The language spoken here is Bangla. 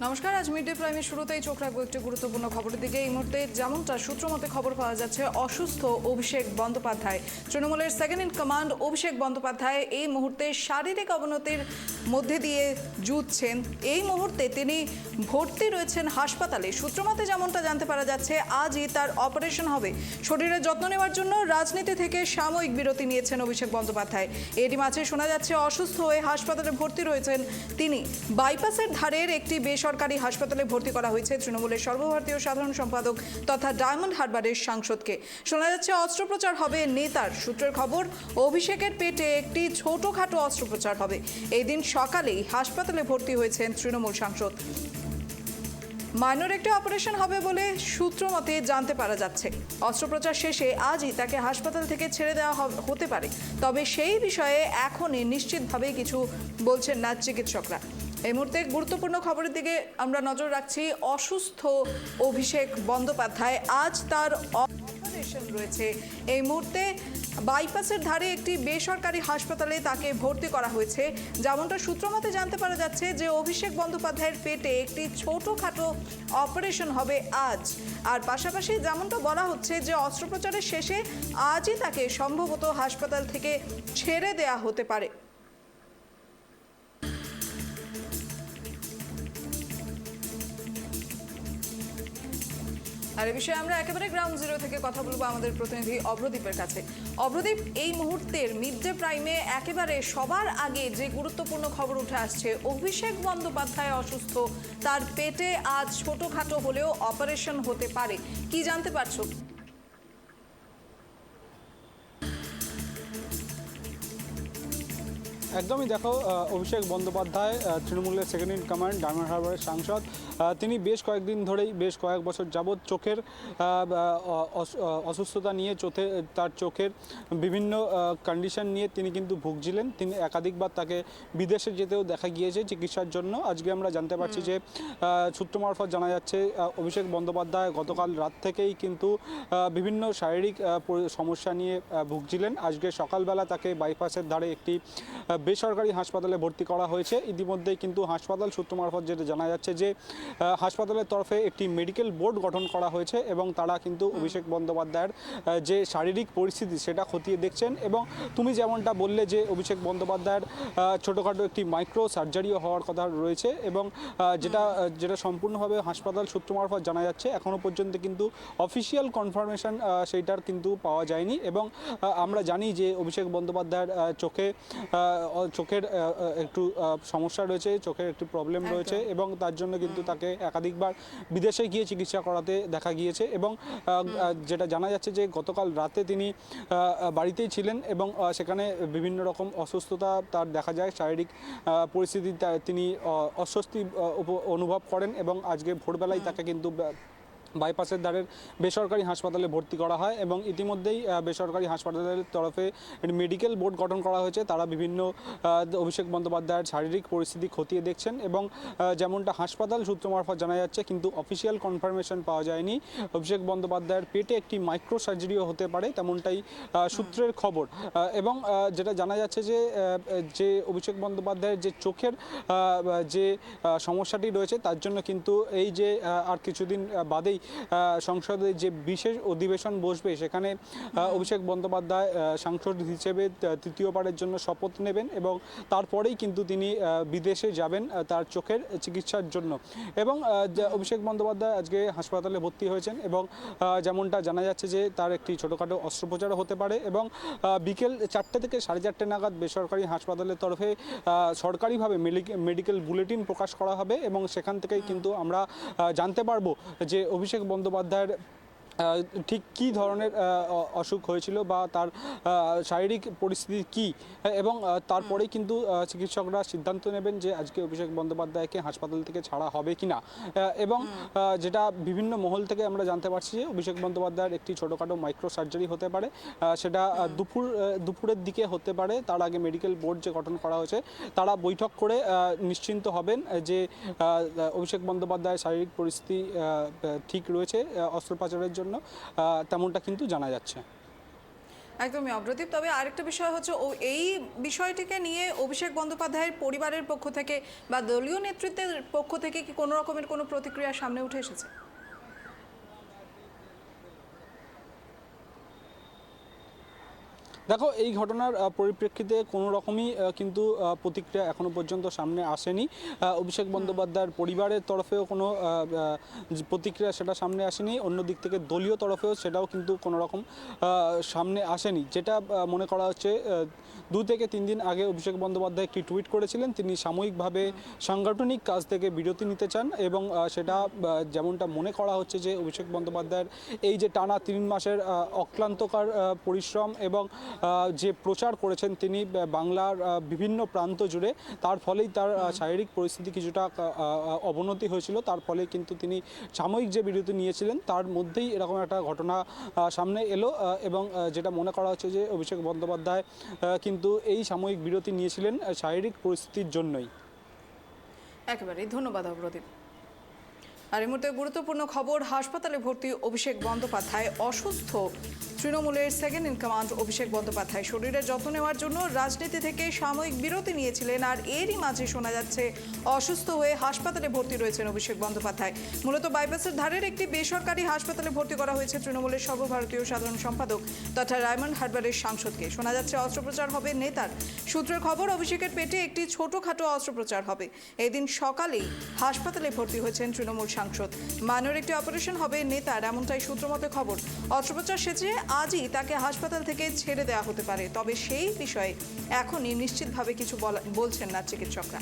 নমস্কার। আজ মিড ডে প্রাইমে শুরুতেই চোখ রাখবো একটি গুরুত্বপূর্ণ খবরের দিকে। এই মুহূর্তে যেমনটা সূত্রমতে খবর পাওয়া যাচ্ছে, অসুস্থ অভিষেক বন্দ্যোপাধ্যায়, তৃণমূলের second in command Abhishek Bandyopadhyay এই মুহূর্তে শারীরিক অবনতির মধ্যে দিয়ে যুঝছেন। এই মুহূর্তে তিনি ভর্তি রয়েছেন হাসপাতালে। সূত্রমতে যেমনটা জানতে পারা যাচ্ছে, আজই তার অপারেশন হবে। শরীরের যত্ন নেওয়ার জন্য রাজনীতি থেকে সাময়িক বিরতি নিয়েছেন অভিষেক বন্দ্যোপাধ্যায়। এরই মাঝে শোনা যাচ্ছে অসুস্থ হয়ে হাসপাতালে ভর্তি রয়েছেন তিনি। বাইপাসের ধারের একটি বেসরকারি হাসপাতালে ভর্তি করা হয়েছে তৃণমূলের সর্বভারতীয় সাধারণ সম্পাদক তথা ডায়মন্ড হারবারের সাংসদকে। শোনা যাচ্ছে অস্ত্রোপচার হবে নেতার। সূত্রের খবর, অভিষেকের পেটে একটি ছোটখাটো অস্ত্রোপচার হবে। এই দিন সকালেই হাসপাতালে ভর্তি হয়েছেন তৃণমূল সাংসদ। মাইনর একটি অপারেশন হবে বলে সূত্র মতে জানতে পারা যাচ্ছে। অস্ত্রোপচার শেষে আজই তাকে হাসপাতাল থেকে ছেড়ে দেওয়া হতে পারে, তবে সেই বিষয়ে এখনই নিশ্চিতভাবে কিছু বলছেন না চিকিৎসকরা। এই মুহূর্তে গুরুত্বপূর্ণ খবরের দিকে আমরা নজর রাখছি। অসুস্থ অভিষেক বন্দ্যোপাধ্যায়, আজ তার অপারেশন রয়েছে। এই মুহূর্তে বাইপাসের ধারে একটি বেসরকারি হাসপাতালে তাকে ভর্তি করা হয়েছে। যেমনটা সূত্রমতে জানতে পারা যাচ্ছে যে অভিষেক বন্দ্যোপাধ্যায়ের পেটে একটি ছোটখাটো অপারেশন হবে আজ। আর পাশাপাশি যেমনটা বলা হচ্ছে যে অস্ত্রোপচারের শেষে আজই তাকে সম্ভবত হাসপাতাল থেকে ছেড়ে দেওয়া হতে পারে। আর এ বিষয়ে আমরা একেবারে গ্রাউন্ড জিরো থেকে কথা বলবো আমাদের প্রতিনিধি অভ্রদীপের কাছে। অভ্রদীপ, এই মুহূর্তের মিড ডে প্রাইমে একেবারে সবার আগে যে গুরুত্বপূর্ণ খবর উঠে আসছে, অভিষেক বন্দ্যোপাধ্যায় অসুস্থ, তার পেটে আজ ছোটখাটো হলেও অপারেশন হতে পারে, কি জানতে পারছো? একদমই দেখো, অভিষেক বন্দ্যোপাধ্যায় তৃণমূলের সেকেন্ড ইন কমান্ড ডায়মন্ড হারবারের সাংসদ। তিনি বেশ কয়েকদিন ধরেই, বেশ কয়েক বছর যাবৎ চোখের অসুস্থতা নিয়ে তার চোখের বিভিন্ন কন্ডিশন নিয়ে তিনি কিন্তু ভুগছিলেন। তিনি একাধিকবার তাকে বিদেশে যেতেও দেখা গিয়েছে চিকিৎসার জন্য। আজকে আমরা জানতে পারছি যে সূত্র মারফত জানা যাচ্ছে অভিষেক বন্দ্যোপাধ্যায় গতকাল রাত থেকেই কিন্তু বিভিন্ন শারীরিক সমস্যা নিয়ে ভুগছিলেন। আজকে সকালবেলা তাকে বাইপাসের ধারে একটি বেসরকারি হাসপাতালে ভর্তি করা হয়েছে। ইতিমধ্যেই কিন্তু হাসপাতাল সূত্র মারফত যেটা জানা যাচ্ছে যে হাসপাতালের তরফে একটি মেডিকেল বোর্ড গঠন করা হয়েছে এবং তারা কিন্তু অভিষেক বন্দ্যোপাধ্যায়ের যে শারীরিক পরিস্থিতি সেটা খতিয়ে দেখছেন। এবং তুমি যেমনটা বললে যে অভিষেক বন্দ্যোপাধ্যায়ের ছোটোখাটো একটি মাইক্রো সার্জারিও হওয়ার কথা রয়েছে এবং যেটা সম্পূর্ণভাবে হাসপাতাল সূত্র মারফত জানা যাচ্ছে। এখনও পর্যন্ত কিন্তু অফিসিয়াল কনফার্মেশন সেইটার কিন্তু পাওয়া যায়নি। এবং আমরা জানি যে অভিষেক বন্দ্যোপাধ্যায়ের চোখের একটু সমস্যা রয়েছে, চোখের একটু প্রবলেম রয়েছে এবং তার জন্য কিন্তু তাকে একাধিকবার বিদেশে গিয়ে চিকিৎসা করাতে দেখা গিয়েছে। এবং যেটা জানা যাচ্ছে যে গতকাল রাতে তিনি বাড়িতেই ছিলেন এবং সেখানে বিভিন্ন রকম অসুস্থতা তার দেখা যায়, শারীরিক পরিস্থিতি তিনি অস্বস্তি অনুভব করেন এবং আজকে ভোরবেলায় তাকে কিন্তু বাইপাসের ধারের বেসরকারি হাসপাতালে ভর্তি করা হয়। এবং ইতিমধ্যেই বেসরকারি হাসপাতালের তরফে মেডিকেল বোর্ড গঠন করা হয়েছে। তারা বিভিন্ন অভিষেক বন্দ্যোপাধ্যায়ের শারীরিক পরিস্থিতি খতিয়ে দেখছেন এবং যেমনটা হাসপাতাল সূত্র মারফত জানা যাচ্ছে, কিন্তু অফিসিয়াল কনফার্মেশন পাওয়া যায়নি। অভিষেক বন্দ্যোপাধ্যায়ের পেটে একটি মাইক্রো সার্জারিও হতে পারে, তেমনটাই সূত্রের খবর। এবং যেটা জানা যাচ্ছে যে অভিষেক বন্দ্যোপাধ্যায়ের যে চোখের যে সমস্যাটি রয়েছে তার জন্য কিন্তু এই যে আর কিছুদিন বাদেই সংসদে যে বিশেষ অধিবেশন বসবে সেখানে অভিষেক বন্দ্যোপাধ্যায় সাংসদ হিসেবে তৃতীয়বারের জন্য শপথ নেবেন এবং তারপরেই কিন্তু তিনি বিদেশে যাবেন তার চোখের চিকিৎসার জন্য। এবং অভিষেক বন্দ্যোপাধ্যায় আজকে হাসপাতালে ভর্তি হয়েছেন এবং যেমনটা জানা যাচ্ছে যে তার একটি ছোটোখাটো অস্ত্রোপচারও হতে পারে। এবং বিকেল 4টে থেকে 4:30 নাগাদ বেসরকারি হাসপাতালের তরফে সরকারিভাবে মেডিকেল বুলেটিন প্রকাশ করা হবে এবং সেখান থেকেই কিন্তু আমরা জানতে পারবো যে অভিষেক বন্দ্যোপাধ্যায়ের ঠিক কী ধরনের অসুখ হয়েছিল বা তার শারীরিক পরিস্থিতি কী। এবং তারপরেই কিন্তু চিকিৎসকরা সিদ্ধান্ত নেবেন যে আজকে অভিষেক বন্দ্যোপাধ্যায়কে হাসপাতাল থেকে ছাড়া হবে কি না। এবং যেটা বিভিন্ন মহল থেকে আমরা জানতে পারছি যে অভিষেক বন্দ্যোপাধ্যায়ের একটি ছোটোখাটো মাইক্রো সার্জারি হতে পারে, সেটা দুপুরের দিকে হতে পারে। তার আগে মেডিকেল বোর্ড যে গঠন করা হয়েছে তারা বৈঠক করে নিশ্চিন্ত হবেন যে অভিষেক বন্দ্যোপাধ্যায়ের শারীরিক পরিস্থিতি ঠিক রয়েছে অস্ত্রোপচারের জন্য, তেমনটা কিন্তু জানা যাচ্ছে। একদমই অগ্রদীপ। তবে আরেকটা বিষয় হচ্ছে এই বিষয়টিকে নিয়ে অভিষেক বন্দ্যোপাধ্যায়ের পরিবারের পক্ষ থেকে বা দলীয় নেতৃত্বের পক্ষ থেকে কি কোনো রকমের কোনো প্রতিক্রিয়া সামনে উঠে এসেছে? দেখো, এই ঘটনার পরিপ্রেক্ষিতে কোনো রকমই কিন্তু প্রতিক্রিয়া এখনো পর্যন্ত সামনে আসেনি। অভিষেক বন্দ্যোপাধ্যায়ের পরিবারের তরফেও কোনো যে প্রতিক্রিয়া সেটা সামনে আসেনি, অন্য দিক থেকে দলীয় তরফেও সেটাও কিন্তু কোনো রকম সামনে আসেনি। যেটা মনে করা হচ্ছে 2 থেকে 3 দিন আগে অভিষেক বন্দ্যোপাধ্যায় একটি টুইট করেছিলেন, তিনি সাময়িকভাবে সাংগঠনিক কাজ থেকে বিরতি নিতে চান এবং সেটা যেমনটা মনে করা হচ্ছে যে অভিষেক বন্দ্যোপাধ্যায়ের এই যে টানা 3 মাসের অক্লান্তকার পরিশ্রম এবং যে প্রচার করেছেন তিনি বাংলার বিভিন্ন প্রান্ত জুড়ে, তার ফলেই তার শারীরিক পরিস্থিতি কিছুটা অবনতি হয়েছিল। তার ফলে কিন্তু তিনি সাময়িক যে বিরতি নিয়েছিলেন তার মধ্যেই এরকম একটা ঘটনা সামনে এলো এবং যেটা মনে করা হচ্ছে যে অভিষেক বন্দ্যোপাধ্যায় কিন্তু এই সাময়িক বিরতি নিয়েছিলেন শারীরিক পরিস্থিতির জন্যই। একেবারেই ধন্যবাদ অগ্রদীপ। আর এই মুহূর্তে গুরুত্বপূর্ণ খবর, হাসপাতালে ভর্তি অভিষেক বন্দ্যোপাধ্যায় অসুস্থ। তৃণমূলের second in command Abhishek Bandyopadhyay শরীরের যত্ন নেওয়ার জন্য রাজনীতি থেকে সাময়িক বিরতি নিয়েছিলেন, আর এরই মাঝে শোনা যাচ্ছে অসুস্থ হয়ে হাসপাতালে ভর্তি রয়েছেন অভিষেক বন্দ্যোপাধ্যায়। মূলত বাইপাসের ধারের একটি বেসরকারি হাসপাতালে ভর্তি করা হয়েছে তৃণমূলের সর্বভারতীয় সাধারণ সম্পাদক তথা ডায়মন্ড হারবারের সাংসদকে। শোনা যাচ্ছে অস্ত্রোপচার হবে নেতার। সূত্রের খবর, অভিষেকের পেটে একটি ছোটখাটো অস্ত্রোপচার হবে। এদিন সকালেই হাসপাতালে ভর্তি হয়েছেন তৃণমূল সাংসদ। মানর একটি অপারেশন হবে নেতার, এমনটাই সূত্রমতে খবর। অস্ত্রোপচার শেষে আজই তাকে হাসপাতাল থেকে ছেড়ে দেওয়া হতে পারে, তবে সেই বিষয়ে এখনই নিশ্চিতভাবে কিছু বলছেন না চিকিৎসকরা।